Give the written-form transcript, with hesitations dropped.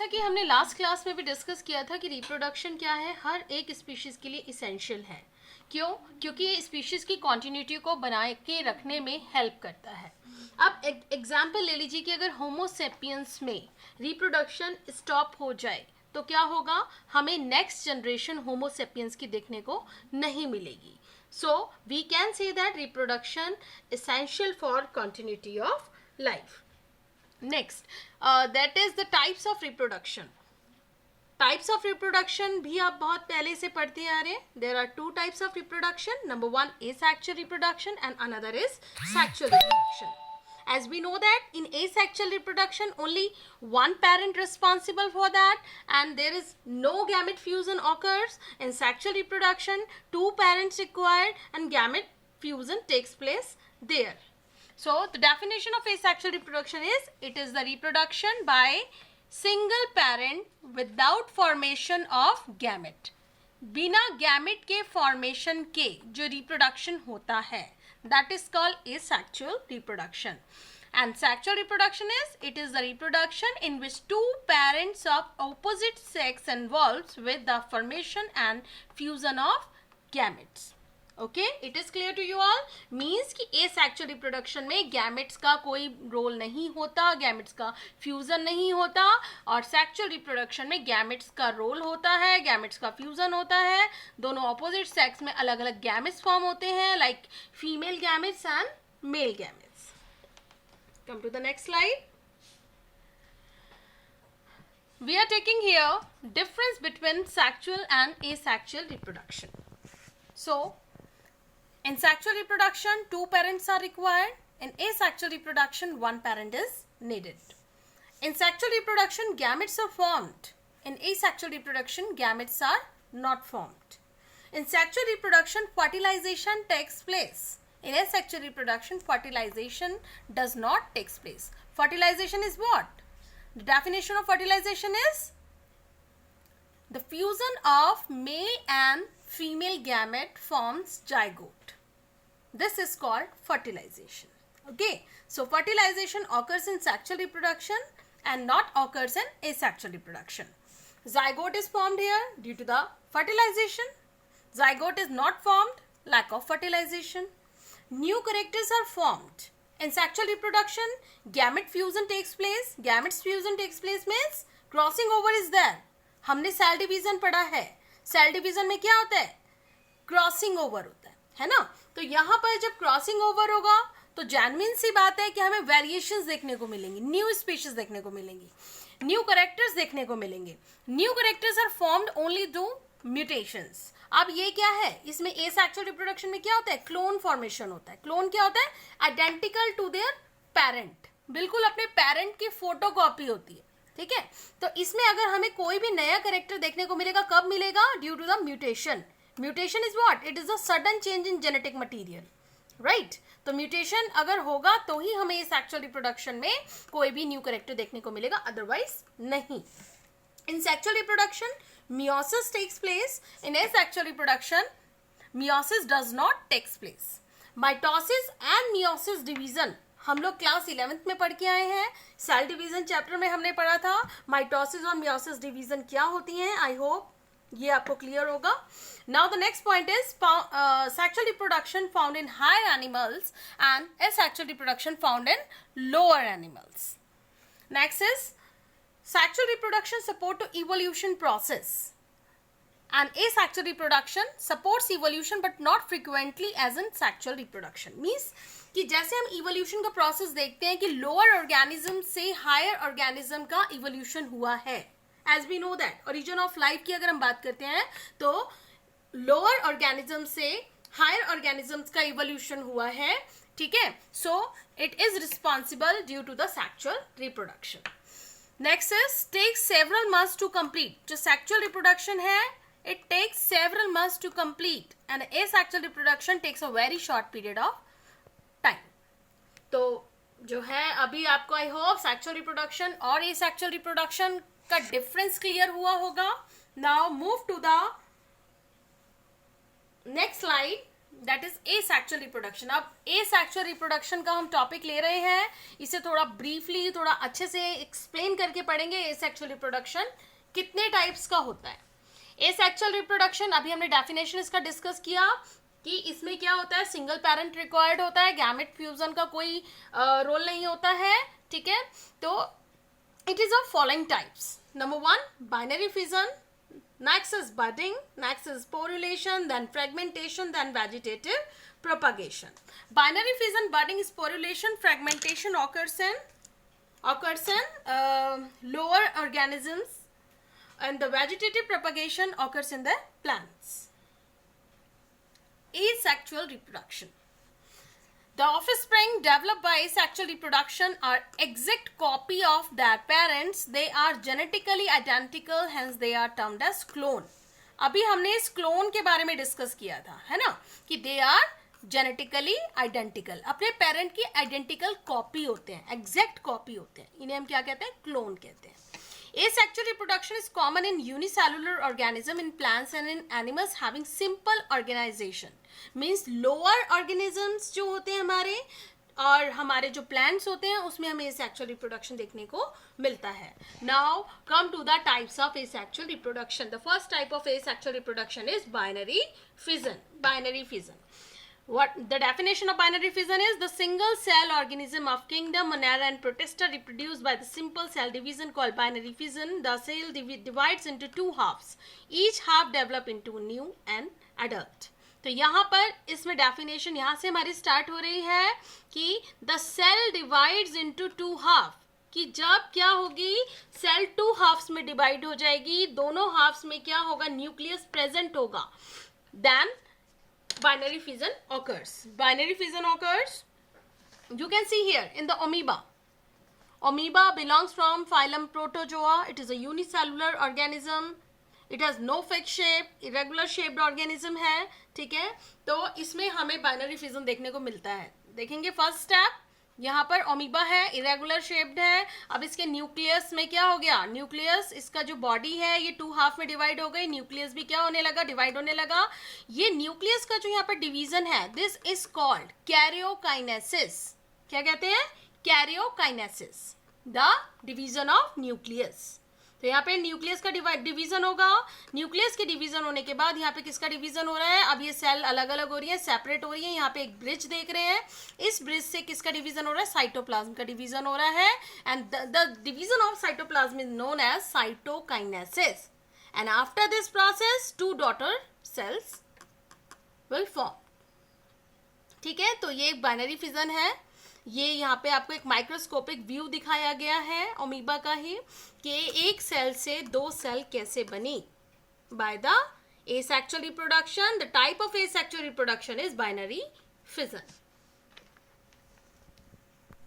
जैसा कि हमने लास्ट क्लास में भी डिस्कस किया था कि रिप्रोडक्शन क्या है, हर एक स्पीशीज़ के लिए इसेंशियल है। क्यों? क्योंकि ये स्पीशीज़ की कॉन्टिन्यूटी को बनाए के रखने में हेल्प करता है। अब एग्जाम्पल ले लीजिए कि अगर होमोसेपियंस में रिप्रोडक्शन स्टॉप हो जाए तो क्या होगा, हमें नेक्स्ट जनरेशन होमोसेपियंस की देखने को नहीं मिलेगी। So we can say that reproduction essential for continuity of life. Next, that is the types of reproduction. Types of reproduction भी आप बहुत पहले से पढ़ते आ रहे हैं. There are two types of reproduction. Number one, asexual reproduction, and another is sexual reproduction. As we know that in asexual reproduction, only one parent responsible for that, and there is no gamete fusion occurs. In sexual reproduction, two parents required, and gamete fusion takes place there. So the definition of asexual reproduction is, it is the reproduction by single parent without formation of gamete. बिना gamete के formation के जो reproduction होता है, that is called asexual reproduction. And sexual reproduction is, it is the reproduction in which two parents of opposite sex involves with the formation and fusion of gametes. Okay, it is clear to you all. Means कि asexual reproduction में gametes का कोई role नहीं होता, gametes का fusion नहीं होता, और सेक्सुअल रिप्रोडक्शन में गैमेट्स का रोल होता है, गैमेट्स का फ्यूजन होता है. दोनों ऑपोजिट सेक्स में अलग अलग गैमेट्स फॉर्म होते हैं, like female gametes and male gametes. Come to the next slide. We are taking here difference between sexual and asexual reproduction. So in sexual reproduction, two parents are required. In asexual reproduction, one parent is needed. In sexual reproduction, gametes are formed. In asexual reproduction, gametes are not formed. In sexual reproduction, fertilization takes place. In asexual reproduction, fertilization does not take place. Fertilization is what? The definition of fertilization is the fusion of male and female gamete forms zygote. This is called fertilization. Okay, so fertilization occurs in sexual reproduction and not occurs in asexual reproduction. Zygote is formed here due to the fertilization. Zygote is not formed, lack of fertilization. New characters are formed. In sexual reproduction, gamete fusion takes place. Gametes fusion takes place means crossing over is there. हमने cell division पढ़ा है. Cell division में क्या होता है? Crossing over होता है ना. तो यहाँ पर जब क्रॉसिंग ओवर होगा तो जेन्युइन सी बात है कि हमें वेरिएशंस देखने को मिलेंगी, न्यू स्पीशीज देखने को मिलेंगी, न्यू कैरेक्टर्स देखने को मिलेंगे. New characters are formed only through mutations. अब ये क्या है, इसमें एसेक्सुअल रिप्रोडक्शन में क्या होता है? क्लोन फॉर्मेशन होता है. क्लोन क्या होता है? आइडेंटिकल टू देयर पेरेंट, बिल्कुल अपने पेरेंट की फोटो कॉपी होती है. ठीक है, तो इसमें अगर हमें कोई भी नया कैरेक्टर देखने को मिलेगा, कब मिलेगा? Due to the mutation. Mutation is what? It is a sudden change in genetic material, right. तो म्यूटेशन अगर होगा तो ही हमें सेक्सुअल रिप्रोडक्शन में कोई भी न्यू कैरेक्टर देखने को मिलेगा, अदरवाइज नहीं. In sexual reproduction meiosis takes place. In asexual reproduction, meiosis does not takes place. Mitosis and meiosis division हम लोग क्लास 11th में पढ़ के आए हैं. सेल डिवीजन चैप्टर में हमने पढ़ा था माइटोसिस और मियोसिस डिवीजन क्या होती हैं. आई होप ये आपको क्लियर होगा. Now the next point is sexual reproduction found in higher animals and asexual reproduction found in lower animals. Next is sexual reproduction support to evolution process, and asexual reproduction supports evolution but not frequently as in sexual reproduction. Means कि जैसे हम evolution का process देखते हैं कि lower organism से higher organism का evolution हुआ है. As we know that origin of life की अगर हम बात करते हैं तो lower organism से higher organisms का evolution हुआ है. ठीक है, so it is responsible due to the sexual reproduction. Next is takes several months to complete. जो सेक्सुअल रिप्रोडक्शन है it takes several months to complete and asexual reproduction takes a very short period of time. तो जो है अभी आपको I hope sexual reproduction और asexual reproduction का difference clear हुआ होगा. Now move to the next slide. That is asexual reproduction. अब एसेक्सुअल रिप्रोडक्शन का हम टॉपिक ले रहे हैं, इसे थोड़ा ब्रीफली, थोड़ा अच्छे से एक्सप्लेन करके पढ़ेंगे. एसेक्सुअल रिप्रोडक्शन कितने टाइप्स का होता है. एसेक्सुअल रिप्रोडक्शन, अभी हमने डेफिनेशन इसका डिस्कस किया कि इसमें क्या होता है, सिंगल पेरेंट रिक्वायर्ड होता है, गैमेट फ्यूजन का कोई रोल नहीं होता है. ठीक है, तो it is of following types. Number 1, binary fission. Next is budding, next is sporulation, then fragmentation, then vegetative propagation. Binary fission, budding, sporulation, fragmentation occurs in lower organisms, and the vegetative propagation occurs in the plants. Asexual reproduction. The offspring developed by asexual reproduction are exact copy of their parents. They are genetically identical, hence they are termed as clone. अभी हमने इस clone के बारे में discuss किया था, है ना, कि दे आर जेनेटिकली आइडेंटिकल, अपने पेरेंट की आइडेंटिकल कॉपी होते हैं, एग्जैक्ट कॉपी होते हैं. इन्हें हम क्या कहते हैं, क्लोन कहते हैं. Asexual reproduction is common in unicellular organism, in plants and in animals having simple organization. Means lower organisms जो होते हैं हमारे, और हमारे जो plants होते हैं उसमें हमें asexual reproduction देखने को मिलता है. Now come to the types of asexual reproduction. The first type of asexual reproduction is binary fission. Binary fission. What the definition of binary fission is: the single cell organism of kingdom, monera and protista reproduced by the simple cell division called binary fission. The cell divides into two halves. Each half develop into new and adult. तो यहाँ पर इसमें definition यहाँ से हमारी start हो रही है कि the cell divides into two half, कि जब क्या होगी, सेल टू हाफ्स में डिवाइड हो जाएगी, दोनों हाफ्स में क्या होगा, न्यूक्लियस प्रेजेंट होगा, then binary fission occurs. Binary fission occurs, you can see here in the amoeba. Amoeba belongs from phylum Protozoa. It is a unicellular organism. It has no fixed shape, irregular shaped organism है. ठीक है, तो इसमें हमें binary fission देखने को मिलता है. देखेंगे फर्स्ट स्टेप, यहाँ पर ओमीबा है, इरेगुलर शेप्ड है. अब इसके न्यूक्लियस में क्या हो गया, न्यूक्लियस, इसका जो बॉडी है ये टू हाफ में डिवाइड हो गई, न्यूक्लियस भी क्या होने लगा, डिवाइड होने लगा. ये न्यूक्लियस का जो यहाँ पर डिवीजन है, दिस इज कॉल्ड कैरियोकाइनेसिस. क्या कहते हैं, karyokinesis, the division of nucleus. तो यहाँ पे न्यूक्लियस का डिवीजन होगा. न्यूक्लियस के डिवीजन होने के बाद यहाँ पे किसका डिवीजन हो रहा है, अब ये सेल अलग अलग हो रही है, सेपरेट हो रही है. यहाँ पे एक ब्रिज देख रहे हैं, इस ब्रिज से किसका डिवीजन हो रहा है, साइटोप्लाज्म का डिवीजन हो रहा है. And the division of cytoplasm is known as cytokinesis. And after this process two daughter cells will form. ठीक है, तो ये एक बाइनरी फिजन है. ये यहाँ पे आपको एक माइक्रोस्कोपिक व्यू दिखाया गया है अमीबा का ही, कि एक सेल से दो सेल कैसे बनी by the asexual reproduction. The type of asexual reproduction is binary fission.